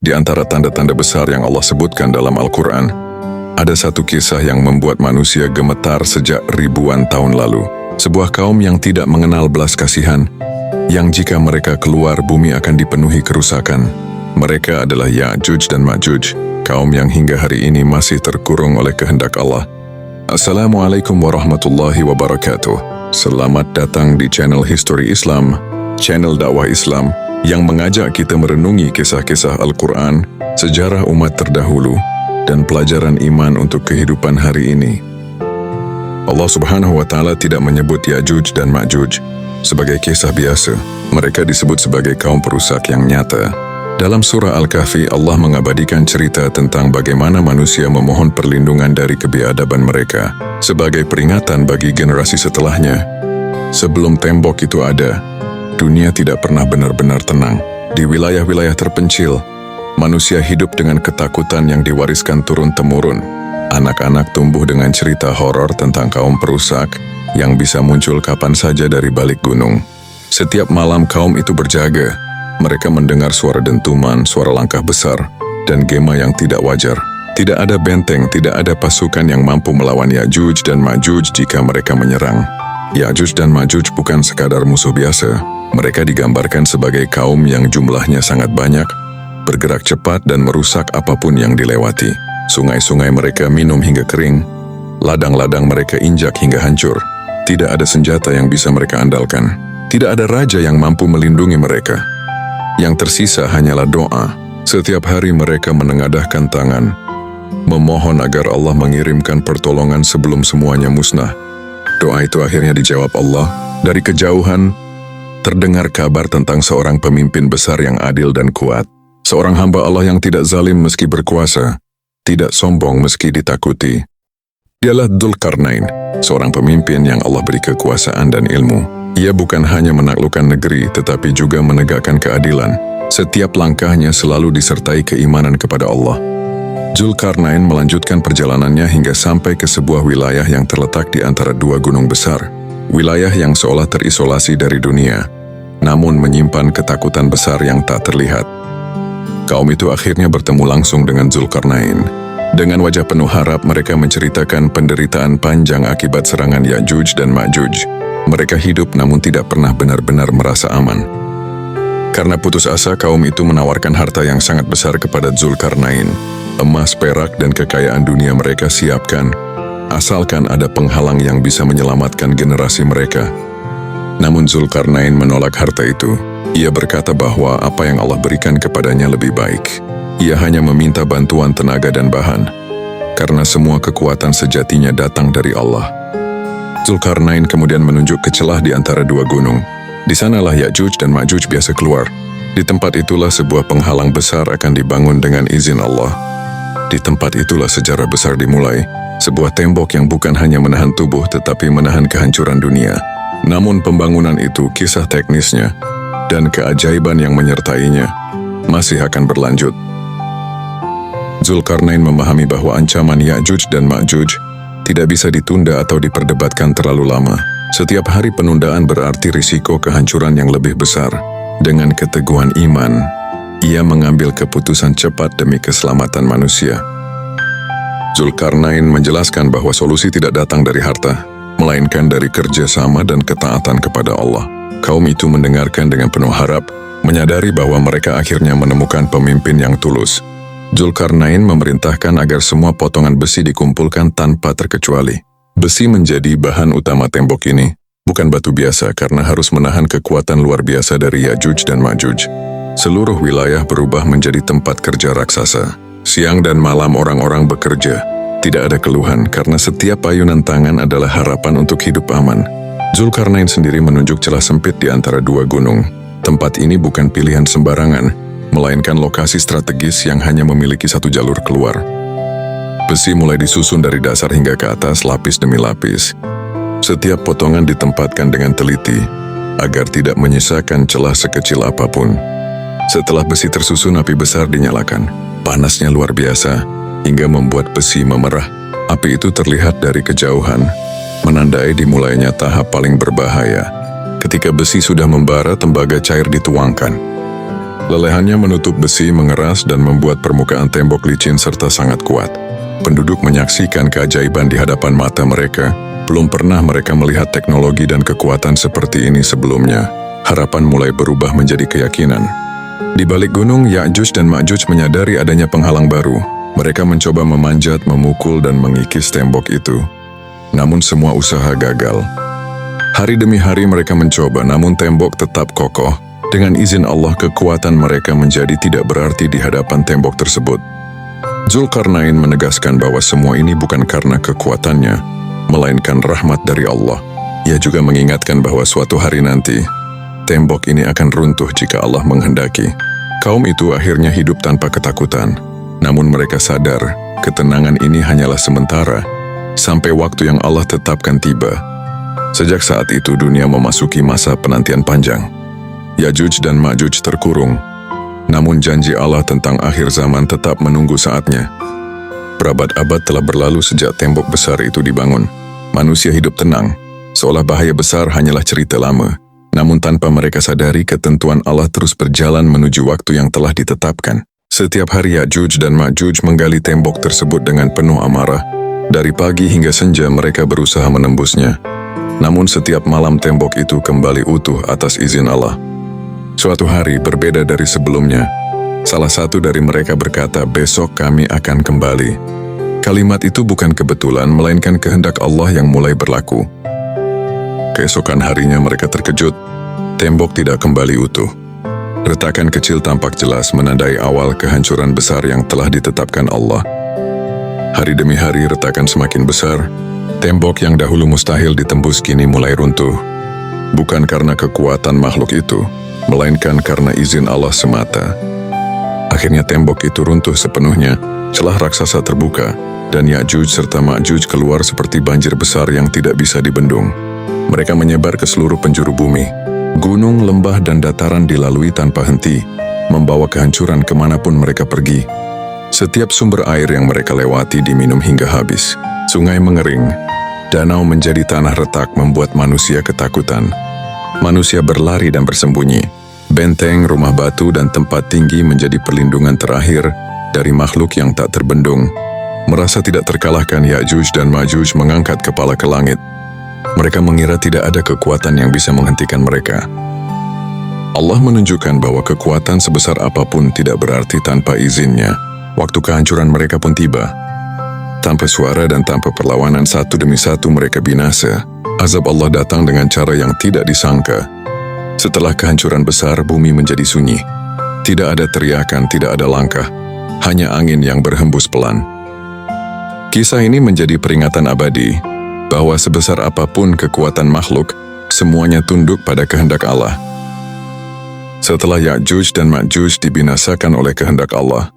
Di antara tanda-tanda besar yang Allah sebutkan dalam Al-Quran, ada satu kisah yang membuat manusia gemetar sejak ribuan tahun lalu. Sebuah kaum yang tidak mengenal belas kasihan, yang jika mereka keluar bumi akan dipenuhi kerusakan. Mereka adalah Ya'juj dan Ma'juj, kaum yang hingga hari ini masih terkurung oleh kehendak Allah. Assalamualaikum warahmatullahi wabarakatuh. Selamat datang di channel History Islam, channel dakwah Islam, yang mengajak kita merenungi kisah-kisah Al-Quran, sejarah umat terdahulu, dan pelajaran iman untuk kehidupan hari ini. Allah Subhanahu wa Ta'ala tidak menyebut Ya'juj dan Ma'juj sebagai kisah biasa. Mereka disebut sebagai kaum perusak yang nyata. Dalam surah Al-Kahfi, Allah mengabadikan cerita tentang bagaimana manusia memohon perlindungan dari kebiadaban mereka sebagai peringatan bagi generasi setelahnya. Sebelum tembok itu ada, dunia tidak pernah benar-benar tenang. Di wilayah-wilayah terpencil, manusia hidup dengan ketakutan yang diwariskan turun-temurun. Anak-anak tumbuh dengan cerita horor tentang kaum perusak yang bisa muncul kapan saja dari balik gunung. Setiap malam kaum itu berjaga. Mereka mendengar suara dentuman, suara langkah besar, dan gema yang tidak wajar. Tidak ada benteng, tidak ada pasukan yang mampu melawan Ya'juj dan Ma'juj jika mereka menyerang. Ya'juj dan Ma'juj bukan sekadar musuh biasa. Mereka digambarkan sebagai kaum yang jumlahnya sangat banyak, bergerak cepat dan merusak apapun yang dilewati. Sungai-sungai mereka minum hingga kering, ladang-ladang mereka injak hingga hancur. Tidak ada senjata yang bisa mereka andalkan. Tidak ada raja yang mampu melindungi mereka. Yang tersisa hanyalah doa. Setiap hari mereka menengadahkan tangan, memohon agar Allah mengirimkan pertolongan sebelum semuanya musnah. Doa itu akhirnya dijawab Allah. Dari kejauhan, terdengar kabar tentang seorang pemimpin besar yang adil dan kuat. Seorang hamba Allah yang tidak zalim meski berkuasa, tidak sombong meski ditakuti. Dialah Dzulkarnain, seorang pemimpin yang Allah beri kekuasaan dan ilmu. Ia bukan hanya menaklukkan negeri, tetapi juga menegakkan keadilan. Setiap langkahnya selalu disertai keimanan kepada Allah. Dzulkarnain melanjutkan perjalanannya hingga sampai ke sebuah wilayah yang terletak di antara dua gunung besar. Wilayah yang seolah terisolasi dari dunia, namun menyimpan ketakutan besar yang tak terlihat. Kaum itu akhirnya bertemu langsung dengan Dzulkarnain. Dengan wajah penuh harap, mereka menceritakan penderitaan panjang akibat serangan Ya'juj dan Ma'juj. Mereka hidup namun tidak pernah benar-benar merasa aman. Karena putus asa, kaum itu menawarkan harta yang sangat besar kepada Dzulkarnain. Emas, perak, dan kekayaan dunia mereka siapkan, asalkan ada penghalang yang bisa menyelamatkan generasi mereka. Namun Dzulkarnain menolak harta itu. Ia berkata bahwa apa yang Allah berikan kepadanya lebih baik. Ia hanya meminta bantuan tenaga dan bahan, karena semua kekuatan sejatinya datang dari Allah. Dzulkarnain kemudian menunjuk ke celah di antara dua gunung. Di sanalah Ya'juj dan Ma'juj biasa keluar. Di tempat itulah sebuah penghalang besar akan dibangun dengan izin Allah. Di tempat itulah sejarah besar dimulai. Sebuah tembok yang bukan hanya menahan tubuh tetapi menahan kehancuran dunia. Namun pembangunan itu, kisah teknisnya, dan keajaiban yang menyertainya masih akan berlanjut. Dzulkarnain memahami bahwa ancaman Ya'juj dan Ma'juj tidak bisa ditunda atau diperdebatkan terlalu lama. Setiap hari penundaan berarti risiko kehancuran yang lebih besar. Dengan keteguhan iman, ia mengambil keputusan cepat demi keselamatan manusia. Dzulkarnain menjelaskan bahwa solusi tidak datang dari harta, melainkan dari kerjasama dan ketaatan kepada Allah. Kaum itu mendengarkan dengan penuh harap, menyadari bahwa mereka akhirnya menemukan pemimpin yang tulus. Dzulkarnain memerintahkan agar semua potongan besi dikumpulkan tanpa terkecuali. Besi menjadi bahan utama tembok ini, bukan batu biasa karena harus menahan kekuatan luar biasa dari Ya'juj dan Ma'juj. Seluruh wilayah berubah menjadi tempat kerja raksasa. Siang dan malam orang-orang bekerja. Tidak ada keluhan karena setiap ayunan tangan adalah harapan untuk hidup aman. Dzulkarnain sendiri menunjuk celah sempit di antara dua gunung. Tempat ini bukan pilihan sembarangan, melainkan lokasi strategis yang hanya memiliki satu jalur keluar. Besi mulai disusun dari dasar hingga ke atas, lapis demi lapis. Setiap potongan ditempatkan dengan teliti, agar tidak menyisakan celah sekecil apapun. Setelah besi tersusun, api besar dinyalakan. Panasnya luar biasa, hingga membuat besi memerah. Api itu terlihat dari kejauhan, menandai dimulainya tahap paling berbahaya. Ketika besi sudah membara, tembaga cair dituangkan. Lelehannya menutup besi, mengeras, dan membuat permukaan tembok licin serta sangat kuat. Penduduk menyaksikan keajaiban di hadapan mata mereka. Belum pernah mereka melihat teknologi dan kekuatan seperti ini sebelumnya. Harapan mulai berubah menjadi keyakinan. Di balik gunung, Ya'juj dan Ma'juj menyadari adanya penghalang baru. Mereka mencoba memanjat, memukul, dan mengikis tembok itu. Namun semua usaha gagal. Hari demi hari mereka mencoba, namun tembok tetap kokoh. Dengan izin Allah, kekuatan mereka menjadi tidak berarti di hadapan tembok tersebut. Zulkarnain menegaskan bahwa semua ini bukan karena kekuatannya, melainkan rahmat dari Allah. Ia juga mengingatkan bahwa suatu hari nanti, tembok ini akan runtuh jika Allah menghendaki. Kaum itu akhirnya hidup tanpa ketakutan. Namun mereka sadar, ketenangan ini hanyalah sementara, sampai waktu yang Allah tetapkan tiba. Sejak saat itu dunia memasuki masa penantian panjang. Ya'juj dan Ma'juj terkurung, namun janji Allah tentang akhir zaman tetap menunggu saatnya. Berabad-abad telah berlalu sejak tembok besar itu dibangun. Manusia hidup tenang, seolah bahaya besar hanyalah cerita lama. Namun tanpa mereka sadari, ketentuan Allah terus berjalan menuju waktu yang telah ditetapkan. Setiap hari Ya'juj dan Ma'juj menggali tembok tersebut dengan penuh amarah. Dari pagi hingga senja mereka berusaha menembusnya. Namun setiap malam tembok itu kembali utuh atas izin Allah. Suatu hari berbeda dari sebelumnya. Salah satu dari mereka berkata, "Besok kami akan kembali." Kalimat itu bukan kebetulan, melainkan kehendak Allah yang mulai berlaku. Keesokan harinya mereka terkejut. Tembok tidak kembali utuh. Retakan kecil tampak jelas menandai awal kehancuran besar yang telah ditetapkan Allah. Hari demi hari retakan semakin besar. Tembok yang dahulu mustahil ditembus kini mulai runtuh. Bukan karena kekuatan makhluk itu, melainkan karena izin Allah semata. Akhirnya tembok itu runtuh sepenuhnya, celah raksasa terbuka, dan Ya'juj serta Ma'juj keluar seperti banjir besar yang tidak bisa dibendung. Mereka menyebar ke seluruh penjuru bumi. Gunung, lembah, dan dataran dilalui tanpa henti, membawa kehancuran kemanapun mereka pergi. Setiap sumber air yang mereka lewati diminum hingga habis. Sungai mengering, danau menjadi tanah retak membuat manusia ketakutan. Manusia berlari dan bersembunyi. Benteng, rumah batu, dan tempat tinggi menjadi perlindungan terakhir dari makhluk yang tak terbendung. Merasa tidak terkalahkan, Ya'juj dan Ma'juj mengangkat kepala ke langit. Mereka mengira tidak ada kekuatan yang bisa menghentikan mereka. Allah menunjukkan bahwa kekuatan sebesar apapun tidak berarti tanpa izinnya. Waktu kehancuran mereka pun tiba. Tanpa suara dan tanpa perlawanan, satu demi satu mereka binasa. Azab Allah datang dengan cara yang tidak disangka. Setelah kehancuran besar, bumi menjadi sunyi. Tidak ada teriakan, tidak ada langkah. Hanya angin yang berhembus pelan. Kisah ini menjadi peringatan abadi bahwa sebesar apapun kekuatan makhluk, semuanya tunduk pada kehendak Allah. Setelah Ya'juj dan Ma'juj dibinasakan oleh kehendak Allah,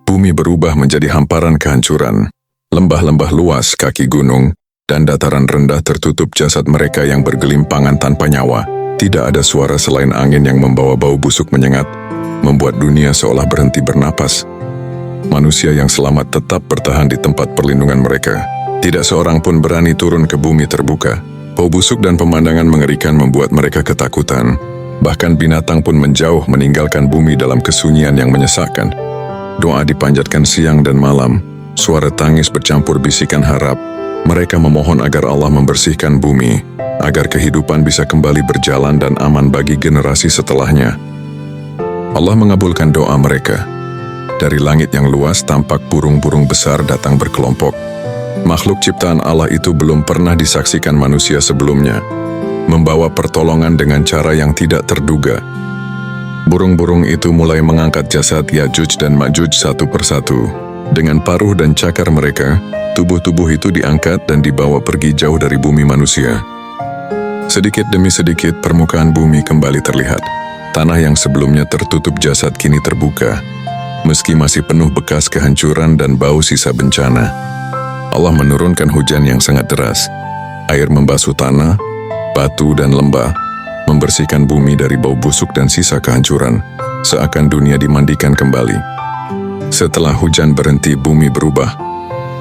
bumi berubah menjadi hamparan kehancuran. Lembah-lembah luas, kaki gunung, dan dataran rendah tertutup jasad mereka yang bergelimpangan tanpa nyawa. Tidak ada suara selain angin yang membawa bau busuk menyengat, membuat dunia seolah berhenti bernapas. Manusia yang selamat tetap bertahan di tempat perlindungan mereka. Tidak seorang pun berani turun ke bumi terbuka. Bau busuk dan pemandangan mengerikan membuat mereka ketakutan. Bahkan binatang pun menjauh meninggalkan bumi dalam kesunyian yang menyesakkan. Doa dipanjatkan siang dan malam. Suara tangis bercampur bisikan harap. Mereka memohon agar Allah membersihkan bumi, agar kehidupan bisa kembali berjalan dan aman bagi generasi setelahnya. Allah mengabulkan doa mereka. Dari langit yang luas tampak burung-burung besar datang berkelompok. Makhluk ciptaan Allah itu belum pernah disaksikan manusia sebelumnya, membawa pertolongan dengan cara yang tidak terduga. Burung-burung itu mulai mengangkat jasad Ya'juj dan Ma'juj satu persatu. Dengan paruh dan cakar mereka, tubuh-tubuh itu diangkat dan dibawa pergi jauh dari bumi manusia. Sedikit demi sedikit permukaan bumi kembali terlihat. Tanah yang sebelumnya tertutup jasad kini terbuka, meski masih penuh bekas kehancuran dan bau sisa bencana. Allah menurunkan hujan yang sangat deras. Air membasuh tanah, batu, dan lembah, membersihkan bumi dari bau busuk dan sisa kehancuran, seakan dunia dimandikan kembali. Setelah hujan berhenti, bumi berubah.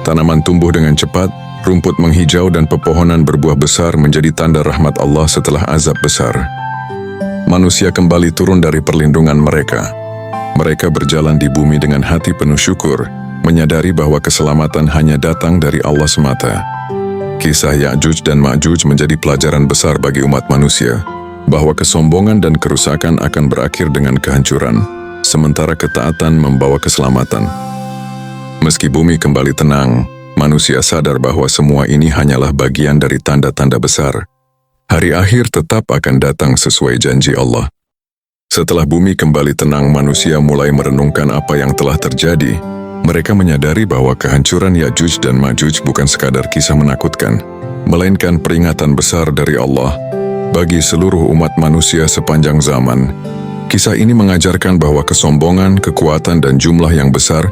Tanaman tumbuh dengan cepat, rumput menghijau dan pepohonan berbuah besar menjadi tanda rahmat Allah setelah azab besar. Manusia kembali turun dari perlindungan mereka. Mereka berjalan di bumi dengan hati penuh syukur, menyadari bahwa keselamatan hanya datang dari Allah semata. Kisah Ya'juj dan Ma'juj menjadi pelajaran besar bagi umat manusia, bahwa kesombongan dan kerusakan akan berakhir dengan kehancuran, sementara ketaatan membawa keselamatan. Meski bumi kembali tenang, manusia sadar bahwa semua ini hanyalah bagian dari tanda-tanda besar. Hari akhir tetap akan datang sesuai janji Allah. Setelah bumi kembali tenang, manusia mulai merenungkan apa yang telah terjadi. Mereka menyadari bahwa kehancuran Ya'juj dan Ma'juj bukan sekadar kisah menakutkan, melainkan peringatan besar dari Allah bagi seluruh umat manusia sepanjang zaman. Kisah ini mengajarkan bahwa kesombongan, kekuatan, dan jumlah yang besar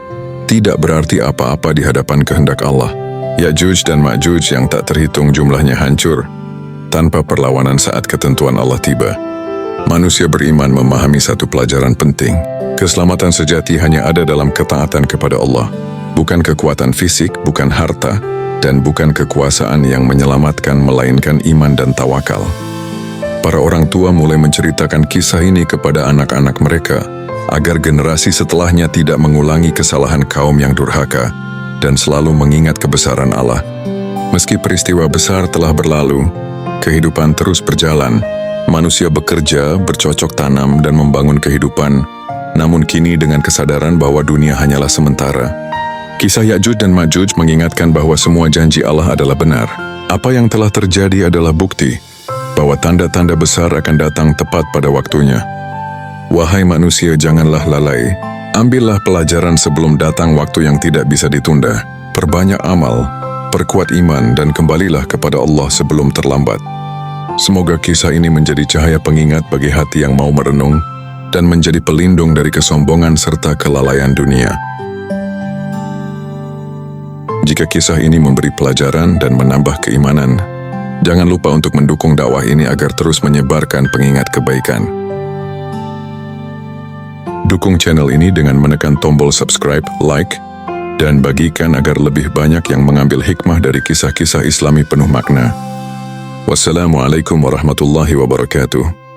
tidak berarti apa-apa di hadapan kehendak Allah. Ya'juj dan Ma'juj yang tak terhitung jumlahnya hancur tanpa perlawanan saat ketentuan Allah tiba. Manusia beriman memahami satu pelajaran penting. Keselamatan sejati hanya ada dalam ketaatan kepada Allah. Bukan kekuatan fisik, bukan harta, dan bukan kekuasaan yang menyelamatkan, melainkan iman dan tawakal. Para orang tua mulai menceritakan kisah ini kepada anak-anak mereka, agar generasi setelahnya tidak mengulangi kesalahan kaum yang durhaka dan selalu mengingat kebesaran Allah. Meski peristiwa besar telah berlalu, kehidupan terus berjalan. Manusia bekerja, bercocok tanam, dan membangun kehidupan, namun kini dengan kesadaran bahwa dunia hanyalah sementara. Kisah Ya'juj dan Ma'juj mengingatkan bahwa semua janji Allah adalah benar. Apa yang telah terjadi adalah bukti bahwa tanda-tanda besar akan datang tepat pada waktunya. Wahai manusia, janganlah lalai. Ambillah pelajaran sebelum datang waktu yang tidak bisa ditunda. Perbanyak amal, perkuat iman, dan kembalilah kepada Allah sebelum terlambat. Semoga kisah ini menjadi cahaya pengingat bagi hati yang mau merenung dan menjadi pelindung dari kesombongan serta kelalaian dunia. Jika kisah ini memberi pelajaran dan menambah keimanan, jangan lupa untuk mendukung dakwah ini agar terus menyebarkan pengingat kebaikan. Dukung channel ini dengan menekan tombol subscribe, like, dan bagikan agar lebih banyak yang mengambil hikmah dari kisah-kisah Islami penuh makna. Wassalamualaikum warahmatullahi wabarakatuh.